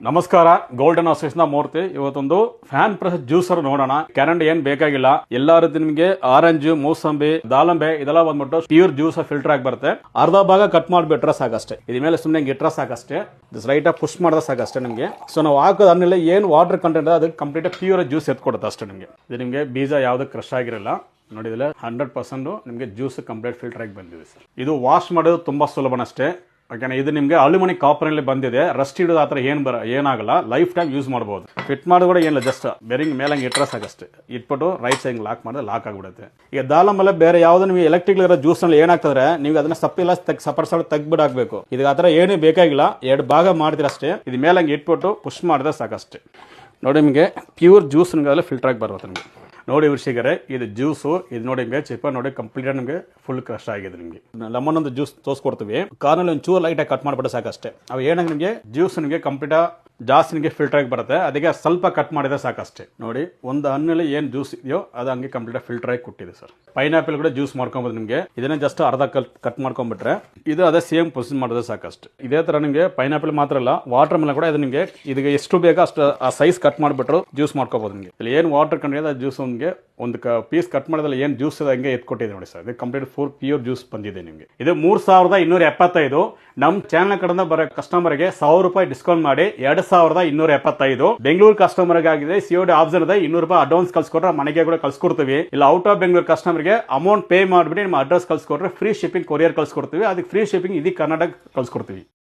ನಮಸ್ಕಾರ, golden association ಮೂರ್ತಿ. ಇವತ್ತೊಂದು fan press juicer ನೋಡೋಣ. ಕ್ಯಾರಂಡ್ ಏನ್ ಬೇಕಾಗಿಲ್ಲ, ಎಲ್ಲಾ ರೀತಿ ನಿಮಗೆ ಆರೆಂಜ್, ಮೂಸಂಬಿ, ದಾಳಂಬೆ ಇದೆಲ್ಲ ಬಂದ್ಬಿಟ್ಟು ಪ್ಯೂರ್ ಜ್ಯೂಸ್ ಫಿಲ್ಟರ್ ಆಗಿ ಬರುತ್ತೆ. ಅರ್ಧ ಭಾಗ ಕಟ್ ಮಾಡಿಬಿಟ್ರೆ ಸಾಕಷ್ಟೇ. ಇದ್ರ ಮೇಲೆ ಸುಮ್ಮನೆ ಇಟ್ರೆ ಸಾಕಷ್ಟೇ. ರೈಟ್ ಆಗಿ ಪುಷ್ ಮಾಡಿದ್ರೆ ಸಾಕಷ್ಟೇ ನಿಮಗೆ. ಸೊ ನಾವು ಹಾಕೋದಾದ್ಮೇಲೆ ಏನು ವಾಟರ್ ಕಂಟೆಂಟ್ ಅದು ಕಂಪ್ಲೀಟ್ ಪ್ಯೂರ್ ಜ್ಯೂಸ್ ಎತ್ಕೊಡುತ್ತೆ ಅಷ್ಟೇ ನಿಮಗೆ. ಇದು ನಿಮಗೆ ಬೀಜ ಯಾವ್ದು ಕ್ರಶ್ ಆಗಿರಲ್ಲ. ನೋಡಿದ್ರೆ 100% ನಿಮಗೆ ಜ್ಯೂಸ್ ಕಂಪ್ಲೀಟ್ ಫಿಲ್ಟರ್ ಆಗಿ ಬಂದಿದೆ ಸರ್. ಇದು ವಾಶ್ ಮಾಡೋದು ತುಂಬಾ ಸುಲಭನಷ್ಟೇ. ಯಾಕಂದ್ರೆ ಇದು ನಿಮಗೆ ಅಲ್ಯೂಮಿನಿಯಂ ಕಾಪರ್ನಲ್ಲಿ ಬಂದಿದೆ. ರಸ್ಟ್ ಹಿಡಿದು ಆ ಥರ ಏನಾಗಲ್ಲ, ಲೈಫ್ ಟೈಮ್ ಯೂಸ್ ಮಾಡ್ಬೋದು. ಫಿಟ್ ಮಾಡೋದು ಕೂಡ ಏನಿಲ್ಲ, ಜಸ್ಟ್ ಬೇರಿಂಗ್ ಮೇಲೆ ಹಂಗೆ ಇಟ್ಟರೆ ಸಾಕಷ್ಟೇ. ಇಟ್ಬಿಟ್ಟು ರೈಟ್ ಸೈಡ್ ಲಾಕ್ ಮಾಡಿದ್ರೆ ಲಾಕ್ ಆಗಿಬಿಡುತ್ತೆ. ಈಗ ದಾಳಂಬೆ ಬೇರೆ ಯಾವ್ದು ನೀವು ಎಲೆಕ್ಟ್ರಿಕ್ ಇರೋ ಜ್ಯೂಸ್ನಲ್ಲಿ ಏನಾಗ್ತದ್ರೆ ನೀವು ಅದನ್ನ ಸಪ್ಪಿಲ್ಲ ಸಪರ್ಸಾಡ್ ತೆಗ್ಬಿಡಾಗಬೇಕು. ಇದಕ್ಕೆ ಆ ಥರ ಏನೂ ಬೇಕಾಗಿಲ್ಲ, 2 ಭಾಗ ಮಾಡ್ತೀರ ಅಷ್ಟೇ. ಇದು ಮೇಲೆ ಹಂಗೆ ಇಟ್ಬಿಟ್ಟು ಪುಷ್ ಮಾಡಿದ್ರೆ ಸಾಕಷ್ಟೇ. ನೋಡಿ ನಿಮಗೆ ಪ್ಯೂರ್ ಜ್ಯೂಸ್ ನಿಮಗೆ ಫಿಲ್ಟರ್ ಆಗಿ ಬರುತ್ತೆ ನಿಮಗೆ. ನೋಡಿ ವೀಕ್ಷಕರೇ, ಇದು ಜ್ಯೂಸು. ಇದು ನೋಡಿ ನಿಮಗೆ ಚಿಪ್ಪ ನೋಡಿ ಕಂಪ್ಲೀಟ್ ನಿಮಗೆ ಫುಲ್ ಕ್ರಶ್ ಆಗಿದೆ. ನಿಮಗೆ ಲೆಮನ್ ಒಂದು ಜ್ಯೂಸ್ ತೋರಿಸ್ಕೊಡ್ತೀವಿ. ಕಾರ್ನಲ್ಲಿ ಒಂದು ಚೂರು ಲೈಟಾಗಿ ಕಟ್ ಮಾಡಿಬಿಟ್ಟು ಸಾಕಷ್ಟೇ. ಅವು ಏನಾಗಿ ನಿಮಗೆ ಜ್ಯೂಸ್ ನಿಮಗೆ ಕಂಪ್ಲೀಟ್ ಜಾಸ್ತಿ ನಿಮಗೆ ಫಿಲ್ಟರ್ ಆಗಿ ಬರುತ್ತೆ. ಅದಕ್ಕೆ ಸ್ವಲ್ಪ ಕಟ್ ಮಾಡಿದ್ರೆ ಸಾಕಷ್ಟೇ. ನೋಡಿ, ಒಂದು ಹಣ್ಣಲ್ಲಿ ಏನು ಜ್ಯೂಸ್ ಇದೆಯೋ ಅದು ಹಂಗೆ ಕಂಪ್ಲೀಟ್ ಫಿಲ್ಟರ್ ಆಗಿ ಕೊಟ್ಟಿದೆ ಸರ್. ಪೈನಾಪಲ್ ಕೂಡ ಜ್ಯೂಸ್ ಮಾಡ್ಕೊಬೋದು ನಿಮಗೆ. ಇದನ್ನ ಜಸ್ಟ್ ಅರ್ಧ ಕಟ್ ಮಾಡ್ಕೊಂಡ್ಬಿಟ್ರೆ ಇದು ಅದೇ ಸೇಮ್ ಪ್ರೊಸೀಜರ್ ಮಾಡಿದ್ರೆ ಸಾಕಷ್ಟು. ಇದೇ ತರ ನಿಮಗೆ ಪೈನಾಪಲ್ ಮಾತ್ರ ಅಲ್ಲ, ವಾಟರ್ ಮೇಲೆ ಕೂಡ ಇದು ನಿಮಗೆ ಇದಕ್ಕೆ ಎಷ್ಟು ಬೇಕೋ ಅಷ್ಟು ಆ ಸೈಜ್ ಕಟ್ ಮಾಡಿಬಿಟ್ರು ಜ್ಯೂಸ್ ಮಾಡ್ಕೋಬಹುದು. ನಿಮಗೆ ಇಲ್ಲಿ ಏನು ವಾಟರ್ ಕಂಡಿದೆ ಆ ಜ್ಯೂಸ್ ನಿಮಗೆ ಒಂದು ಪೀಸ್ ಕಟ್ ಮಾಡೋದ್ರಲ್ಲಿ ಏನು ಜ್ಯೂಸ್ ಇದೆ ಹಂಗೆ ಎತ್ಕೊಟ್ಟಿದೆ ನೋಡಿ ಸರ್. ಇದು ಕಂಪ್ಲೀಟ್ ಪ್ಯೂರ್ ಜ್ಯೂಸ್ ಬಂದಿದೆ ನಿಮಗೆ. ಇದು 3275. ನಮ್ಮ ಚಾನಲ್ ಕಡೆಯಿಂದ ಬರೋ ಕಸ್ಟಮರ್ಗೆ ₹1000 ಡಿಸ್ಕೌಂಟ್ ಮಾಡಿ 2275. ಬೆಂಗಳೂರು ಕಸ್ಟಮರ್ಗೆ ಆಗಿದೆ COD ಆಪ್ಷನ್ ಇದೆ. ₹200 ಅಡ್ವಾನ್ಸ್ ಕಳ್ಸಿಕೊಟ್ರೆ ಮನೆಗೆ ಕೂಡ ಕಳ್ಸಿಕೊಡ್ತೀವಿ. ಇಲ್ಲ ಔಟ್ ಆಫ್ ಬೆಂಗಳೂರು ಕಸ್ಟಮರ್ಗೆ ಅಮೌಂಟ್ ಪೇ ಮಾಡಿಬಿಟ್ಟು ನಿಮ್ಮ ಅಡ್ರೆಸ್ ಕಳ್ಸಿಕೊಟ್ರೆ ಫ್ರೀ ಶಿಪ್ಪಿಂಗ್ ಕೊರಿಯರ್ ಕಳ್ಸಿಕೊಡ್ತೀವಿ. ಅದಕ್ಕೆ ಫ್ರೀ ಶಿಪ್ಪಿಂಗ್ ಇದಕ್ಕೆ ಕರ್ನಾಟಕ ಕಳ್ಸಿಕೊಡ್ತೀವಿ.